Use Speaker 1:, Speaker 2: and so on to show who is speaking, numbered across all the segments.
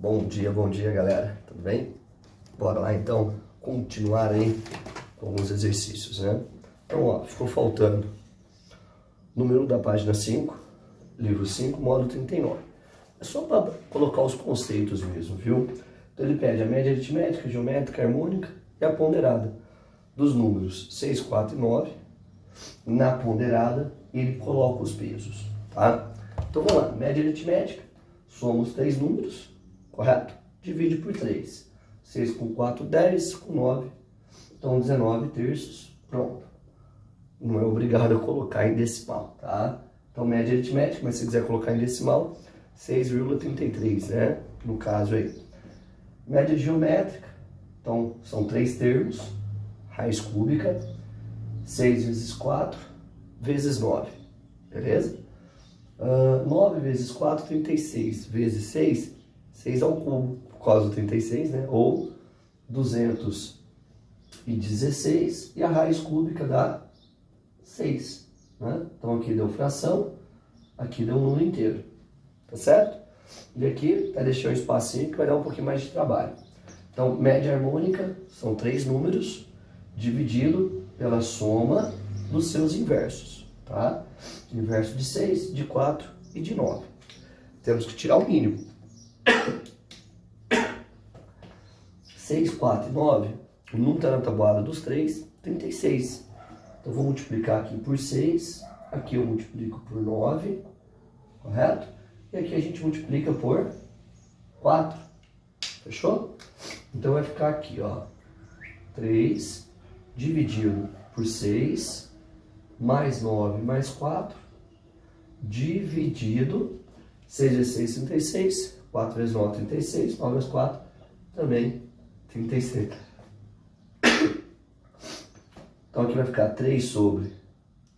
Speaker 1: Bom dia, galera. Tudo bem? Bora lá, então, continuar aí com alguns exercícios, né? Então, ó, ficou faltando número da página 5, livro 5, módulo 39. É só para colocar os conceitos mesmo, viu? Então, ele pede a média aritmética, geométrica, harmônica e a ponderada dos números 6, 4 e 9. Na ponderada, ele coloca os pesos, tá? Então, vamos lá. Média aritmética, somos 3 números, correto? Divide por 3. 6 com 4, 10, com 9. Então, 19 terços, pronto. Não é obrigado a colocar em decimal, tá? Então, média aritmética, mas se quiser colocar em decimal, 6,33, né? No caso aí. Média geométrica, então, são 3 termos, raiz cúbica, 6 vezes 4, vezes 9, beleza? 9 vezes 4, 36, vezes 6, 6 ao cubo, por causa do 36, né? Ou 216, e a raiz cúbica dá 6, né? Então aqui deu fração, aqui deu um número inteiro, tá certo? E aqui vai deixar um espacinho que vai dar um pouquinho mais de trabalho. Então, média harmônica são 3 números dividido pela soma dos seus inversos, tá? Inverso de 6, de 4 e de 9. Temos que tirar o mínimo. 6, 4 e 9, o número está na tabuada dos 3, 36. Então, vou multiplicar aqui por 6, aqui eu multiplico por 9, correto? E aqui a gente multiplica por 4, fechou? Então, vai ficar aqui, ó, 3 dividido por 6, mais 9, mais 4, dividido, 6 vezes 6, 36, 4 vezes 9, 36, 9 vezes 4, também 36. Então aqui vai ficar 3 sobre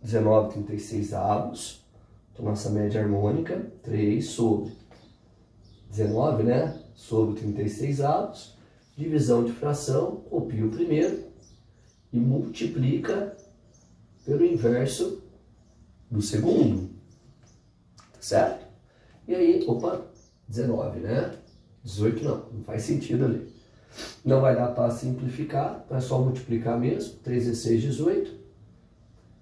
Speaker 1: 19, 36 avos. Então nossa média harmônica, 3 sobre 19, né? Sobre 36 avos. Divisão de fração, copia o primeiro e multiplica pelo inverso do segundo. Tá certo? E aí, opa, 19, né? 18 não faz sentido ali. Não vai dar para simplificar, então é só multiplicar mesmo. 3 vezes 6, 18.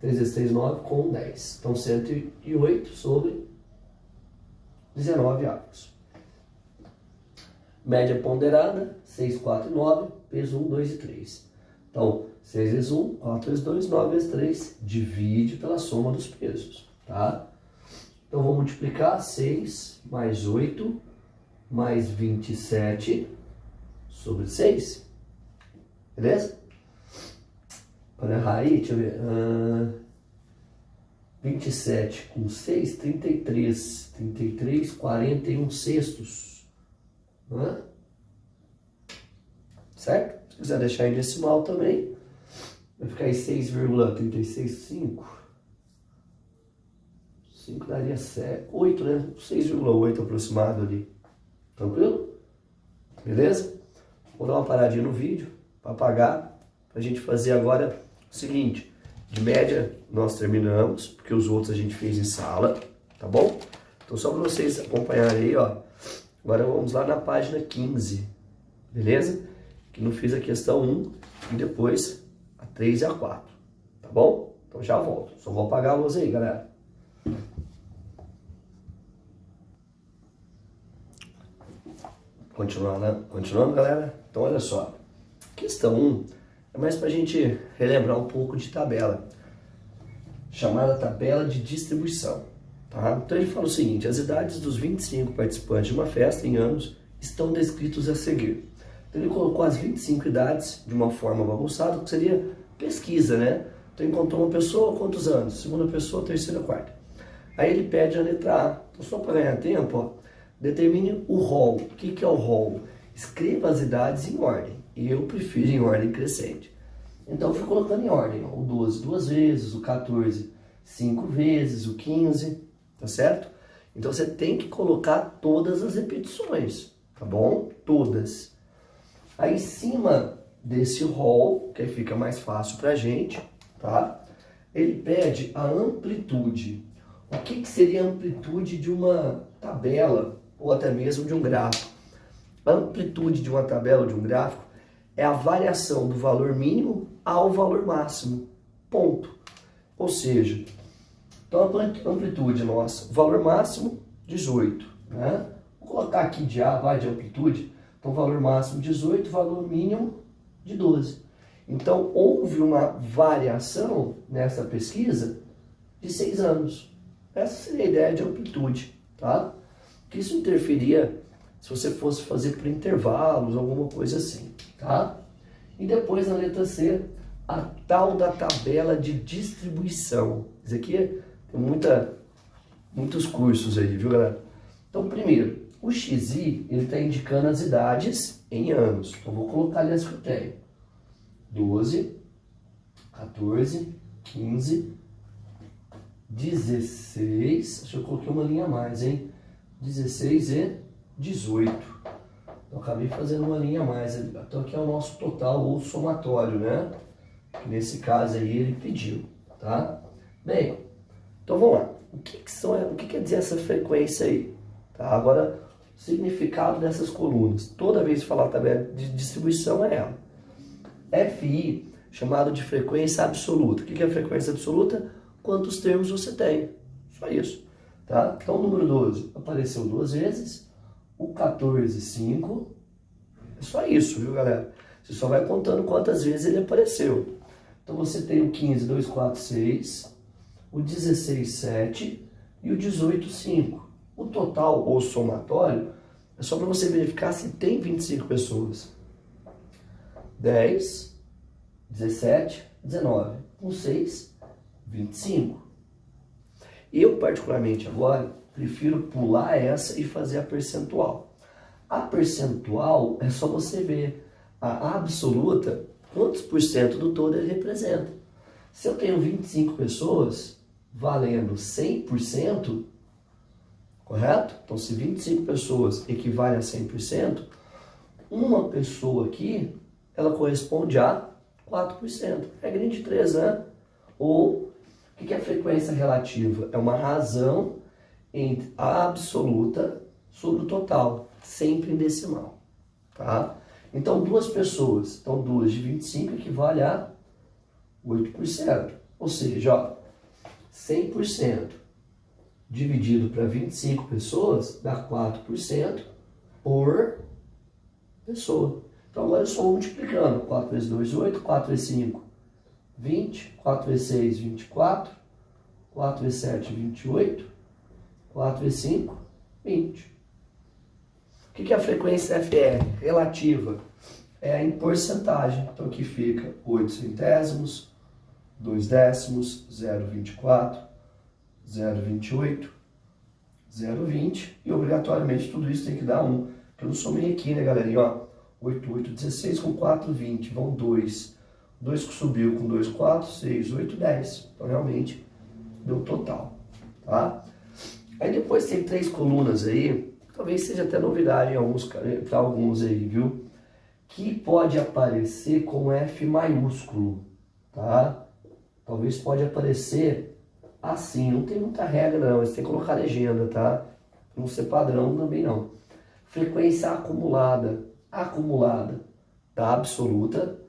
Speaker 1: 3 vezes 3, 9, com 10. Então, 108 sobre 19 avos. Média ponderada, 6, 4 e 9. Peso 1, 2 e 3. Então, 6 vezes 1, 4 vezes 2, 9 vezes 3. Divide pela soma dos pesos, tá? Então, vou multiplicar 6 mais 8 mais 27 sobre 6. Beleza? Para errar aí, deixa eu ver. 27 com 6, 33. 33, 41 sextos. Certo? Se quiser deixar em decimal também, vai ficar aí 6,365. 5 daria 7, 8, né? 6,8 aproximado ali. Tranquilo? Beleza? Vou dar uma paradinha no vídeo para apagar, para a gente fazer agora o seguinte. De média nós terminamos, porque os outros a gente fez em sala, tá bom? Então só para vocês acompanharem aí, ó. Agora vamos lá na página 15, beleza? Que não fiz a questão 1 e depois a 3 e a 4, tá bom? Então já volto, só vou apagar a luz aí, galera. Continuando, galera? Então, olha só. Questão 1 é mais para a gente relembrar um pouco de tabela, chamada tabela de distribuição. Tá? Então, ele fala o seguinte: as idades dos 25 participantes de uma festa em anos estão descritos a seguir. Então, ele colocou as 25 idades de uma forma bagunçada, que seria pesquisa, né? Então, encontrou uma pessoa, quantos anos? Segunda pessoa, terceira, quarta. Aí, ele pede a letra A. Então, só para ganhar tempo, ó. Determine o rol. O que é o rol? Escreva as idades em ordem. Eu prefiro em ordem crescente. Então, eu fui colocando em ordem. Ó, o 12 duas vezes, o 14 5 vezes, o 15, tá certo? Então, você tem que colocar todas as repetições, tá bom? Todas. Aí, em cima desse rol, que aí fica mais fácil pra gente, tá? Ele pede a amplitude. O que seria a amplitude de uma tabela ou até mesmo de um gráfico? A amplitude de uma tabela ou de um gráfico é a variação do valor mínimo ao valor máximo, ponto. Ou seja, então a amplitude nossa, o valor máximo 18, né? Vou colocar aqui de A, vai de amplitude, então valor máximo 18, valor mínimo de 12. Então houve uma variação nessa pesquisa de 6 anos. Essa seria a ideia de amplitude, tá? Que isso interferia se você fosse fazer por intervalos, alguma coisa assim, tá? E depois na letra C, a tal da tabela de distribuição. Isso aqui tem muitos cursos aí, viu, galera? Então, primeiro, o XI, ele está indicando as idades em anos. Então, vou colocar ali as que eu tenho. 12, 14, 15, 16, acho que eu coloquei uma linha a mais, hein? 16 e 18. Eu acabei fazendo uma linha a mais. Então aqui é o nosso total ou somatório, né? Que nesse caso aí ele pediu, tá? Bem, então vamos lá. O que quer dizer essa frequência aí? Tá? Agora, o significado dessas colunas. Toda vez que falar tabela de distribuição é ela. FI, chamado de frequência absoluta. O que é a frequência absoluta? Quantos termos você tem. Só isso. Tá? Então o número 12 apareceu 2 vezes. O 14, 5. É só isso, viu, galera? Você só vai contando quantas vezes ele apareceu. Então você tem o 15, 2, 4, 6. O 16, 7. E o 18, 5. O total, ou somatório, é só para você verificar se tem 25 pessoas. 10, 17, 19. Com 6, 25. Eu, particularmente, agora, prefiro pular essa e fazer a percentual. A percentual é só você ver a absoluta, quantos por cento do todo ele representa. Se eu tenho 25 pessoas valendo 100%, correto? Então, se 25 pessoas equivale a 100%, uma pessoa aqui, ela corresponde a 4%. Regra de 3, né? Ou, o que é a frequência relativa? É uma razão entre a absoluta sobre o total, sempre em decimal, tá? Então, 2 pessoas, então 2 de 25 equivale a 8%. Ou seja, ó, 100% dividido para 25 pessoas dá 4% por pessoa. Então, agora eu só vou multiplicando. 4 vezes 2, 8. 4 vezes 5, 20. 4 vezes 6, 24. 4 vezes 7, 28. 4 vezes 5, 20. O que é a frequência FR? Relativa. É em porcentagem. Então, aqui fica 8 centésimos, 2 décimos, 0,24, 0,28, 0,20. E, obrigatoriamente, tudo isso tem que dar 1. Eu não somei aqui, né, galerinha? Ó, 8, 8, 16 com 4, 20. Vão 2. 2 que subiu com 2, 4, 6, 8, 10. Então, realmente, deu total, tá? Aí depois tem 3 colunas aí, talvez seja até novidade para alguns aí, viu? Que pode aparecer com F maiúsculo, tá? Talvez pode aparecer assim, não tem muita regra não, você tem que colocar legenda, tá? Não ser padrão também não. Frequência acumulada da absoluta,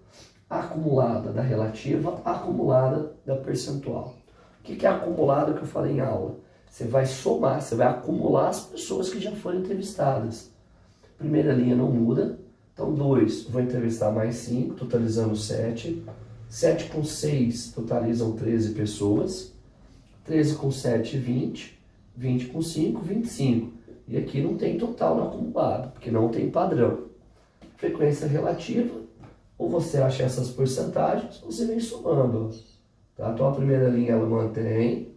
Speaker 1: acumulada da relativa, acumulada da percentual. O que é acumulada que eu falei em aula? Você vai somar, você vai acumular as pessoas que já foram entrevistadas. Primeira linha não muda. Então, 2, vou entrevistar mais 5, totalizando 7. 7 com 6, totalizam 13 pessoas. 13 com 7, 20. 20 com 5, 25. E aqui não tem total no acumulado, porque não tem padrão. Frequência relativa, ou você acha essas porcentagens, ou você vem somando. Tá? Então, a primeira linha ela mantém.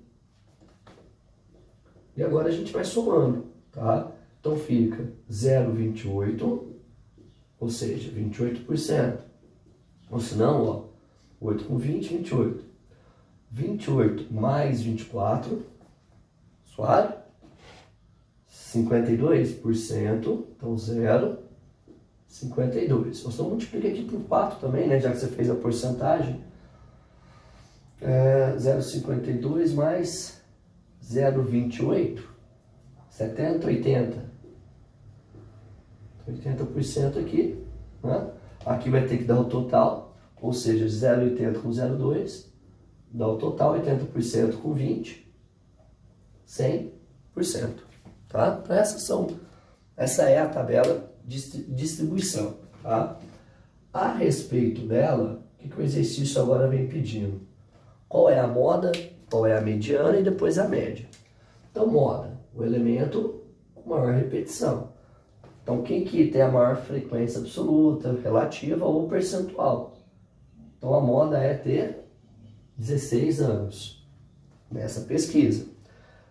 Speaker 1: E agora a gente vai somando, tá? Então fica 0,28, ou seja, 28%. Ou se não, ó, 8 com 20, 28. 28 mais 24, suave, 52%, então 0, 52. Ou então multiplica aqui por 4 também, né? Já que você fez a porcentagem. 0,52 mais 0,28, 70, 80. 80% aqui, né? Aqui vai ter que dar o total, ou seja, 0,80 com 0,2, dá o total, 80% com 20, 100%, tá? Então essa é a tabela de distribuição, tá? A respeito dela, o que o exercício agora vem pedindo? Qual é a moda, qual é a mediana e depois a média. Então, moda, o elemento com maior repetição. Então, quem que tem a maior frequência absoluta, relativa ou percentual? Então, a moda é ter 16 anos nessa pesquisa.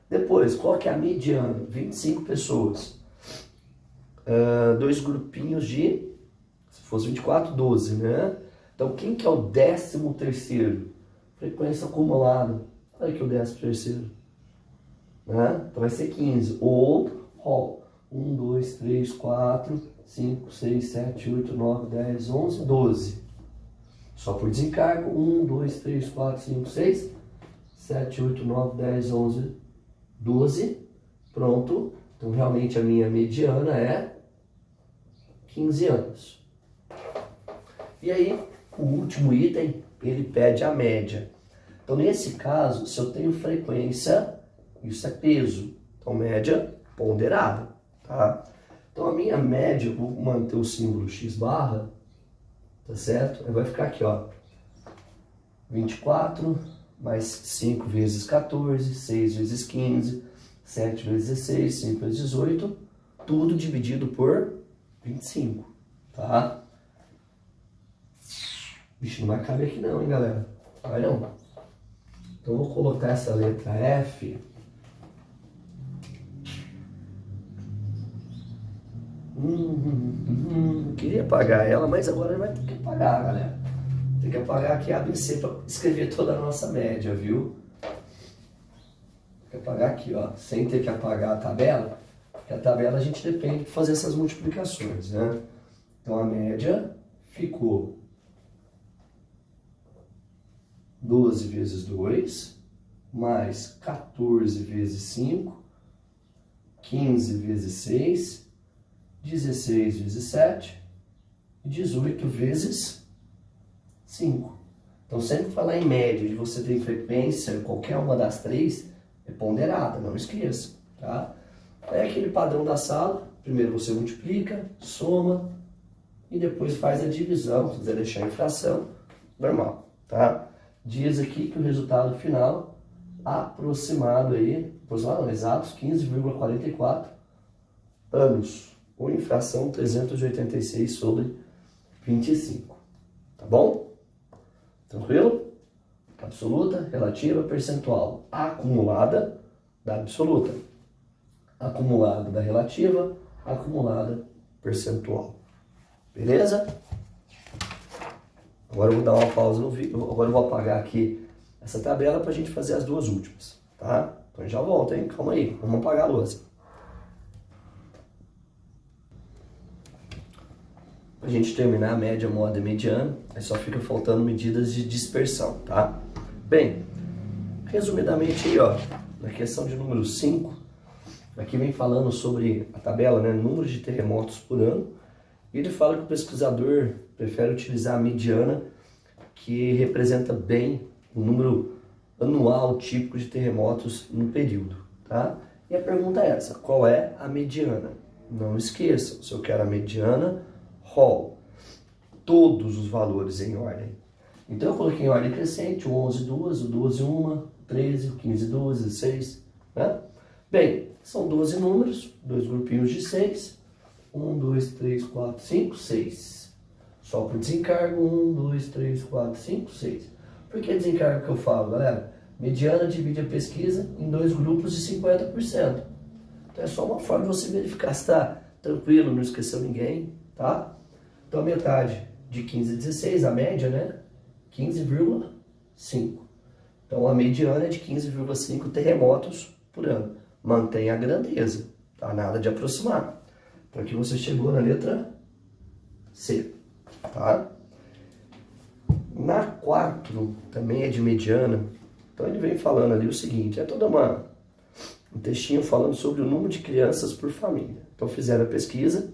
Speaker 1: Depois, qual que é a mediana? 25 pessoas. Dois grupinhos de, se fosse 24, 12, né? Então, quem que é o 13º? Frequência acumulada. Olha aqui o 13º. Né? Então, vai ser 15. Ou, ó, 1, 2, 3, 4, 5, 6, 7, 8, 9, 10, 11, 12. Só por desencargo. 1, 2, 3, 4, 5, 6, 7, 8, 9, 10, 11, 12. Pronto. Então, realmente, a minha mediana é 15 anos. E aí, o último item, ele pede a média. Então, nesse caso, se eu tenho frequência, isso é peso. Então, média ponderada, tá? Então, a minha média, eu vou manter o símbolo x barra, tá certo? Aí vai ficar aqui, ó. 24 mais 5 vezes 14, 6 vezes 15, 7 vezes 16, 5 vezes 18, tudo dividido por 25, tá? Vixe, não vai caber aqui não, hein, galera? Vai não. Então, eu vou colocar essa letra F. Queria apagar ela, mas agora vai ter que apagar, galera. Tem que apagar aqui a ABC para escrever toda a nossa média, viu? Tem que apagar aqui, ó, sem ter que apagar a tabela, porque a tabela a gente depende de fazer essas multiplicações, né? Então, a média ficou 12 vezes 2, mais 14 vezes 5, 15 vezes 6, 16 vezes 7 e 18 vezes 5. Então, sempre falar em média de você ter frequência, qualquer uma das três, é ponderada, não esqueça, tá? É aquele padrão da sala, primeiro você multiplica, soma e depois faz a divisão, se quiser deixar em fração, normal, tá? Diz aqui que o resultado final aproximado aí, aproximado não, exatos 15,44 anos, ou infração 386 sobre 25, tá bom? Tranquilo? Absoluta, relativa, percentual, acumulada da absoluta, acumulada da relativa, acumulada percentual. Beleza? Agora eu vou dar uma pausa no vídeo, agora eu vou apagar aqui essa tabela para a gente fazer as duas últimas, tá? Então a gente já volta, hein? Calma aí, vamos apagar a louça. Para a gente terminar a média, moda e mediana, aí só fica faltando medidas de dispersão, tá? Bem, resumidamente aí, ó, na questão de número 5, aqui vem falando sobre a tabela, né? Número de terremotos por ano. E ele fala que o pesquisador prefere utilizar a mediana, que representa bem o número anual típico de terremotos no período, tá? E a pergunta é essa, qual é a mediana? Não esqueçam, se eu quero a mediana, rol, todos os valores em ordem. Então eu coloquei em ordem crescente, o 11, 2, o 12, 1, o 13, o 15, 12, 16, né? Bem, são 12 números, dois grupinhos de 6, 1, 2, 3, 4, 5, 6. Só por desencargo, 1, 2, 3, 4, 5, 6. Por que desencargo que eu falo, galera? Mediana divide a pesquisa em dois grupos de 50%. Então é só uma forma de você verificar se está tranquilo, não esqueceu ninguém, tá? Então a metade de 15 a 16, a média, né? 15,5. Então a mediana é de 15,5 terremotos por ano. Mantém a grandeza, tá? Nada de aproximar. Então aqui você chegou na letra C, tá? Na 4 também é de mediana. Então ele vem falando ali o seguinte, é toda um textinho falando sobre o número de crianças por família. Então fizeram a pesquisa,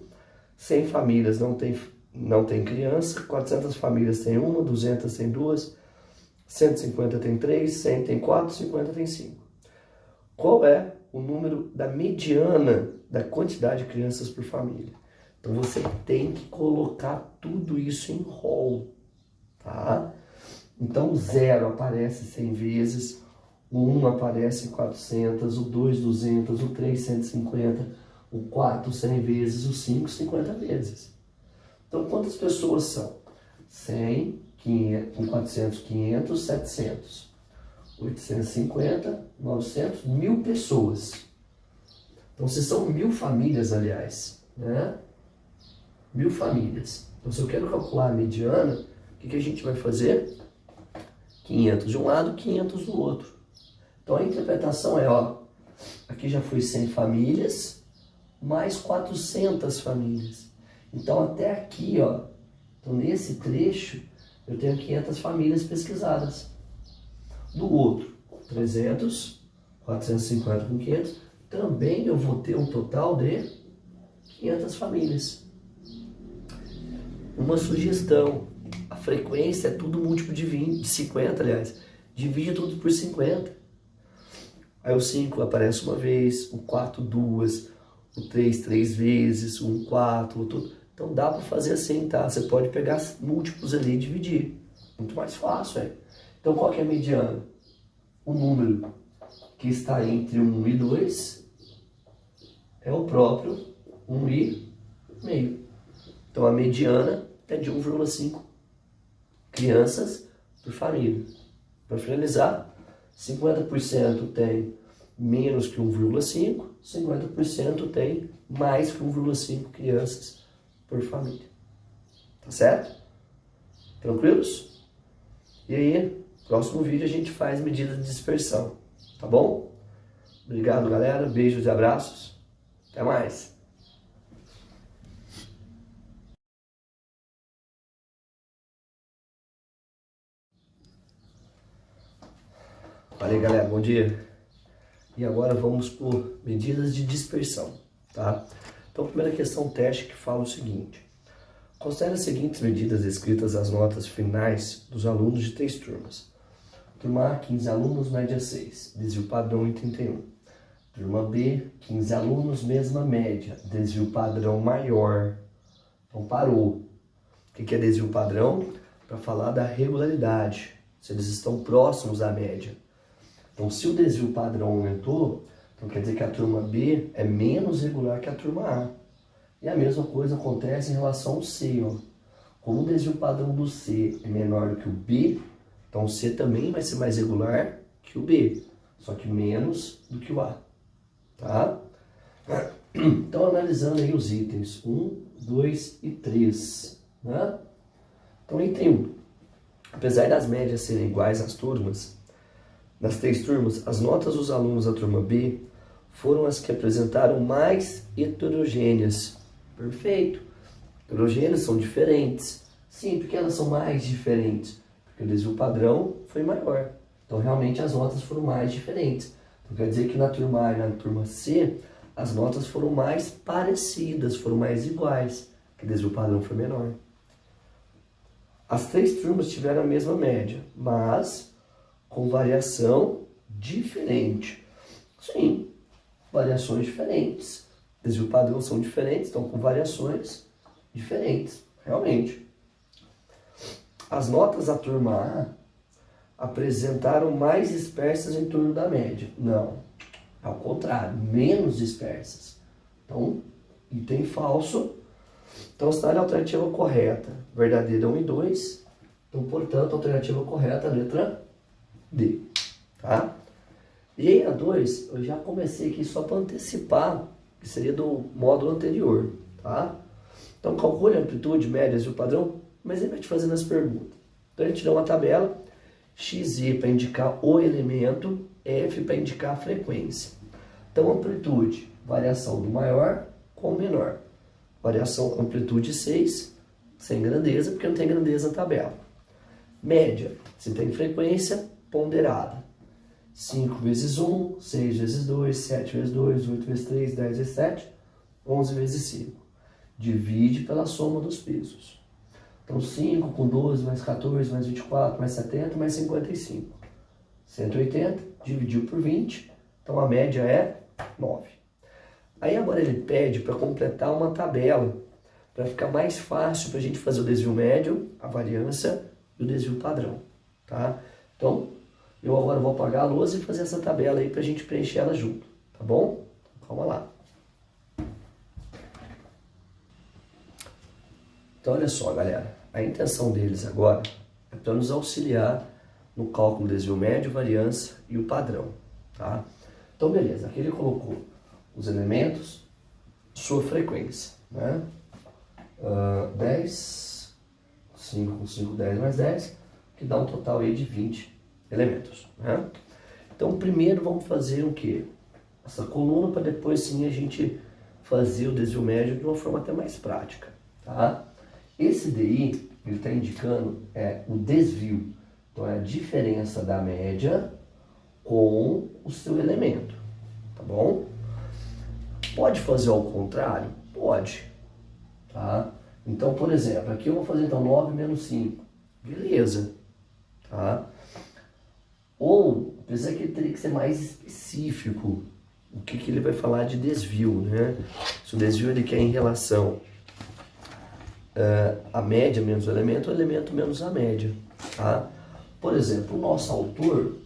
Speaker 1: 100 famílias não tem criança, 400 famílias tem uma, 200 tem duas, 150 tem 3, 100 tem 4, 50 tem 5. Qual é o número da mediana da quantidade de crianças por família? Então você tem que colocar tudo isso em rol, tá? Então o 0 aparece 100 vezes, o 1 aparece 400, o 2 200, o 3 150, o 4 100 vezes, o 5 50 vezes. Então quantas pessoas são? 100, 500, com 400, 500, 700, 850, 900, 1000 pessoas. Então se são 1000 famílias, aliás, né? 1000 famílias. Então se eu quero calcular a mediana, o que a gente vai fazer? 500 de um lado, 500 do outro. Então a interpretação é, ó, aqui já foi 100 famílias, mais 400 famílias. Então até aqui, ó, então nesse trecho, eu tenho 500 famílias pesquisadas. Do outro, 300, 450 com 500, também eu vou ter um total de 500 famílias. Uma sugestão, a frequência é tudo múltiplo de 20, de 50, aliás. Divide tudo por 50. Aí o 5 aparece uma vez, o 4 duas, o 3 três vezes, o 1 4, o tudo. Então dá para fazer assim, tá? Você pode pegar múltiplos ali e dividir. Muito mais fácil, é. Então qual que é a mediana? O número que está entre 1 e 2 é o próprio 1 e meio. Então a mediana é de 1,5 crianças por família. Para finalizar, 50% tem menos que 1,5, 50% tem mais que 1,5 crianças por família. Tá certo? Tranquilos? E aí, próximo vídeo a gente faz medida de dispersão. Tá bom? Obrigado, galera. Beijos e abraços. Até mais. Fala aí, galera, bom dia. E agora vamos por medidas de dispersão, tá? Então, a primeira questão teste que fala o seguinte: considere as seguintes medidas escritas às notas finais dos alunos de 3 turmas. Turma A, 15 alunos, média 6, desvio padrão 1,31. Turma B, 15 alunos, mesma média, desvio padrão maior. Então, parou. O que é desvio padrão? Para falar da regularidade, se eles estão próximos da média. Então, se o desvio padrão aumentou, então quer dizer que a turma B é menos regular que a turma A. E a mesma coisa acontece em relação ao C, ó. Como o desvio padrão do C é menor do que o B, então o C também vai ser mais regular que o B, só que menos do que o A, tá? Então, analisando aí os itens 1, 2 e 3, né? Então, item 1. Apesar das médias serem iguais às turmas, nas 3 turmas, as notas dos alunos da turma B foram as que apresentaram mais heterogêneas. Perfeito. Heterogêneas são diferentes. Sim, porque elas são mais diferentes. Porque o desvio padrão foi maior. Então, realmente, as notas foram mais diferentes. Então, quer dizer que na turma A e na turma C, as notas foram mais parecidas, foram mais iguais. Porque o desvio padrão foi menor. As 3 turmas tiveram a mesma média, mas com variação diferente. Sim, variações diferentes. Desvio padrão são diferentes, estão com variações diferentes, realmente. As notas da turma A apresentaram mais dispersas em torno da média. Não, ao contrário, menos dispersas. Então, item falso. Então, assinale a alternativa correta. Verdadeira 1 e 2. Então, portanto, a alternativa correta é a letra D, tá? E aí a 2, eu já comecei aqui só para antecipar, que seria do módulo anterior, tá? Então calcule a amplitude, médias e o padrão, mas ele vai te fazendo as perguntas. Então a gente dá uma tabela, XY para indicar o elemento, F para indicar a frequência. Então amplitude, variação do maior com o menor. Variação amplitude 6, sem grandeza, porque não tem grandeza na tabela. Média, se tem frequência, ponderada. 5 vezes 1, 6 vezes 2, 7 vezes 2, 8 vezes 3, 10 vezes 7, 11 vezes 5. divide pela soma dos pesos. Então 5 com 12, mais 14, mais 24, mais 70, mais 55. 180, dividiu por 20, então a média é 9. Aí agora ele pede para completar uma tabela, para ficar mais fácil para a gente fazer o desvio médio, a variância e o desvio padrão, tá? Então, eu agora vou apagar a lousa e fazer essa tabela aí para a gente preencher ela junto, tá bom? Calma lá. Então, olha só, galera, a intenção deles agora é para nos auxiliar no cálculo do desvio médio, variância e o padrão, tá? Então, beleza, aqui ele colocou os elementos, sua frequência, né? 10, 5 com 5, 10 mais 10, que dá um total aí de 20 elementos, né? Então, primeiro vamos fazer o quê? Essa coluna, para depois sim a gente fazer o desvio médio de uma forma até mais prática, tá? Esse DI, ele está indicando o desvio, então é a diferença da média com o seu elemento, tá bom? Pode fazer ao contrário? Pode, tá? Então, por exemplo, aqui eu vou fazer então 9 menos 5, beleza, tá? Ou, apesar que ele teria que ser mais específico, o que ele vai falar de desvio, né? Se o desvio ele quer em relação a média menos o elemento menos a média, tá? Por exemplo, o nosso autor,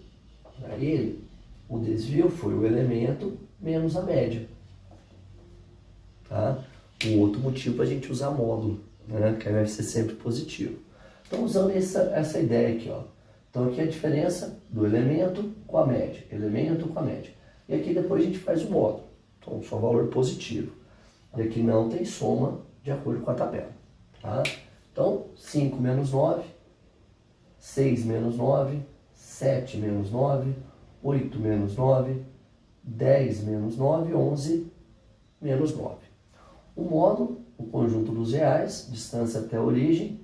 Speaker 1: para ele, o desvio foi o elemento menos a média, tá? O outro motivo para a gente usar módulo, né? Que vai ser sempre positivo. Então, usando essa ideia aqui, ó. Então, aqui é a diferença do elemento com a média, elemento com a média. E aqui depois a gente faz o módulo, então só valor positivo. E aqui não tem soma de acordo com a tabela, tá? Então, 5 menos 9, 6 menos 9, 7 menos 9, 8 menos 9, 10 menos 9, 11 menos 9. O módulo, o conjunto dos reais, distância até a origem,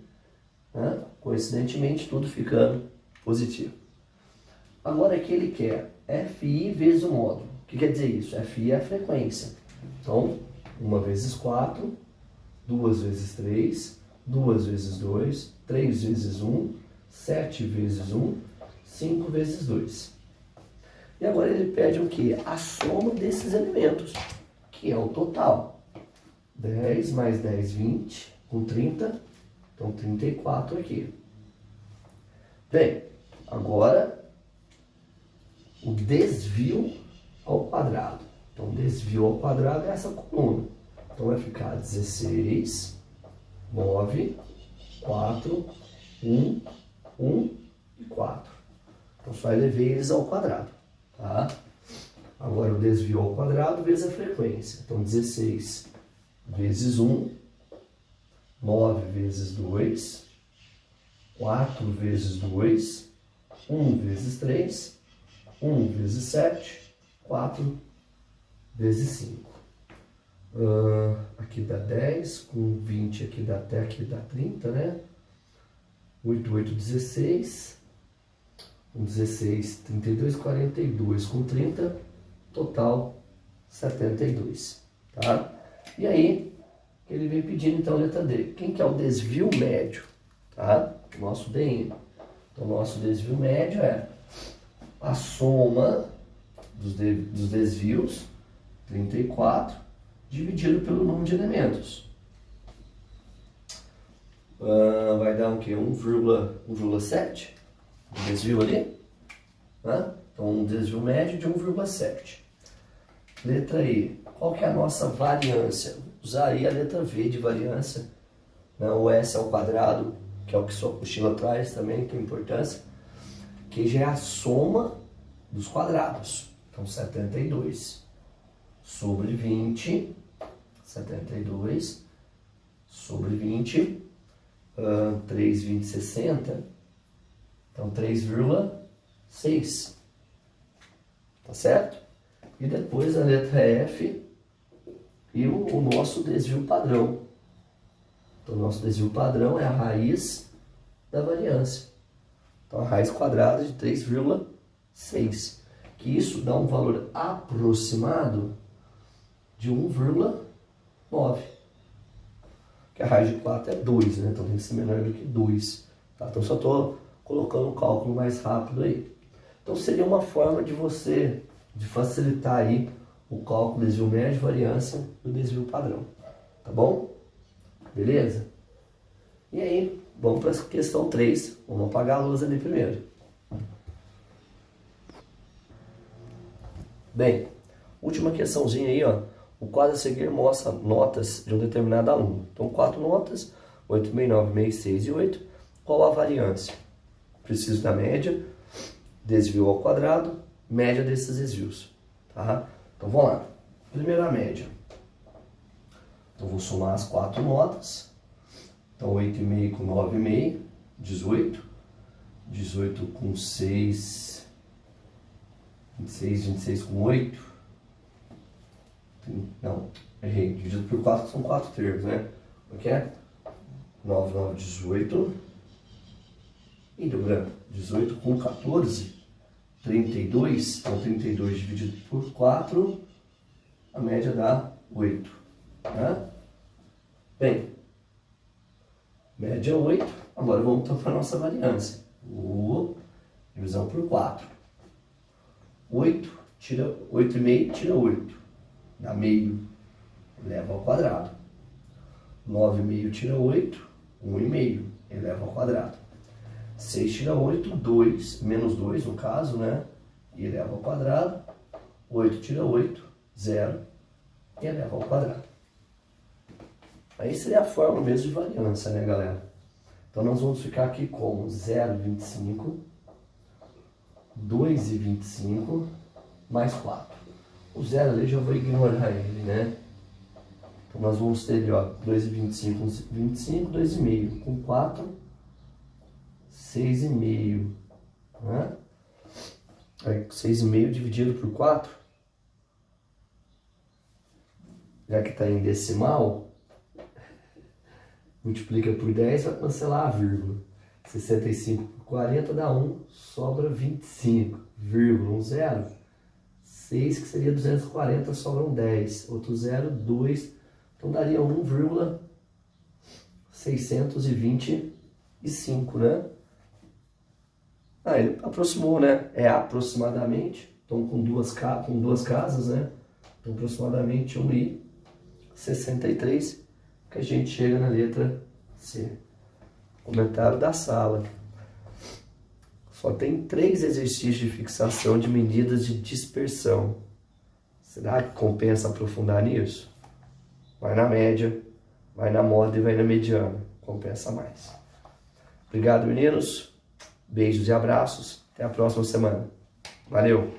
Speaker 1: né? Coincidentemente tudo ficando positivo. Agora aqui ele quer FI vezes o módulo. O que quer dizer isso? FI é a frequência. Então, 1 vezes 4, 2 vezes 3, 2 vezes 2, 3 vezes 1, 7 vezes 1, 5 vezes 2. E agora ele pede o quê? A soma desses elementos, que é o total. 10 mais 10, 20, com 30, então 34 aqui. Bem, agora o desvio ao quadrado. Então, desvio ao quadrado é essa coluna. Então, vai ficar 16, 9, 4, 1, 1 e 4. Então, só elevei eles ao quadrado, tá? Agora, o desvio ao quadrado vezes a frequência. Então, 16 vezes 1, 9 vezes 2, 4 vezes 2, 1 vezes 3, 1 vezes 7, 4 vezes 5. Aqui dá 10, com 20 aqui dá 30, né? 8, 8, 16. Com 16, 32, 42. Com 30, total 72, tá? E aí, ele vem pedindo então a letra D. Quem que é o desvio médio, tá? O nosso DN. Então, o nosso desvio médio é a soma dos desvios, 34, dividido pelo número de elementos. Vai dar o quê? 1,7 de desvio ali. Né? Então, um desvio médio de 1,7. Letra E. Qual que é a nossa variância? Usaria a letra V de variância. Né? O S ao quadrado, que é o que sua apostila traz também, tem importância. Que já é a soma dos quadrados. Então, 72 sobre 20, 72 sobre 20, 3, 20, 60, então 3,6, tá certo? E depois a letra F e o nosso desvio padrão. Então, o nosso desvio padrão é a raiz da variância. Então, a raiz quadrada de 3,6, que isso dá um valor aproximado de 1,9, que a raiz de 4 é 2, né? Então tem que ser menor do que 2. Tá? Então só estou colocando um cálculo mais rápido aí. Então seria uma forma de você, de facilitar aí o cálculo do desvio médio, variância e o desvio padrão. Tá bom? Beleza? E aí, vamos para a questão 3. Vamos apagar a luz ali primeiro. Bem, última questãozinha aí, ó. O quadro a seguir mostra notas de um determinado aluno. Então, 4 notas, 8, meio, 9, meio, 6 e 8. Qual a variância? Preciso da média, desvio ao quadrado, média desses desvios. Tá? Então, vamos lá. Primeira média. Então, vou somar as 4 notas. Então, 8,5 com 9,5, 18. 18 com 6, 26, 26 com 8. Não, errei. Dividido por 4 são 4 termos, né? O que é? 9, 9, 18. E deu branco. 18 com 14, 32. Então, 32 dividido por 4, a média dá 8. Né? Bem, média 8. Agora vamos para a nossa variância. Divisão por 4. 8 tira 8,5 tira 8. Dá meio, eleva ao quadrado. 9,5 tira 8, 1,5, eleva ao quadrado. 6 tira 8, 2, menos 2 no caso, né? E eleva ao quadrado. 8 tira 8, 0, e eleva ao quadrado. Aí seria a forma mesmo de variância, né, galera? Então nós vamos ficar aqui com 0,25, 2,25, mais 4. O 0 ali já vou ignorar ele, né? Então nós vamos ter ali, ó, 2,25, 25, 2,5. Com 4, 6,5. Né? Aí 6,5 dividido por 4. Já que está em decimal, multiplica por 10, vai cancelar a vírgula. 65 por 40 dá 1, sobra 25, vírgula, um 0. 6, que seria 240, sobram 10. Outro 0, 2. Então daria 1,625, né? Ah, ele aproximou, né? É aproximadamente. Então com duas casas, né? Então aproximadamente 1,63, que a gente chega na letra C. Comentário da sala. Só tem 3 exercícios de fixação de medidas de dispersão. Será que compensa aprofundar nisso? Vai na média, vai na moda e vai na mediana. Compensa mais. Obrigado, meninos. Beijos e abraços. Até a próxima semana. Valeu!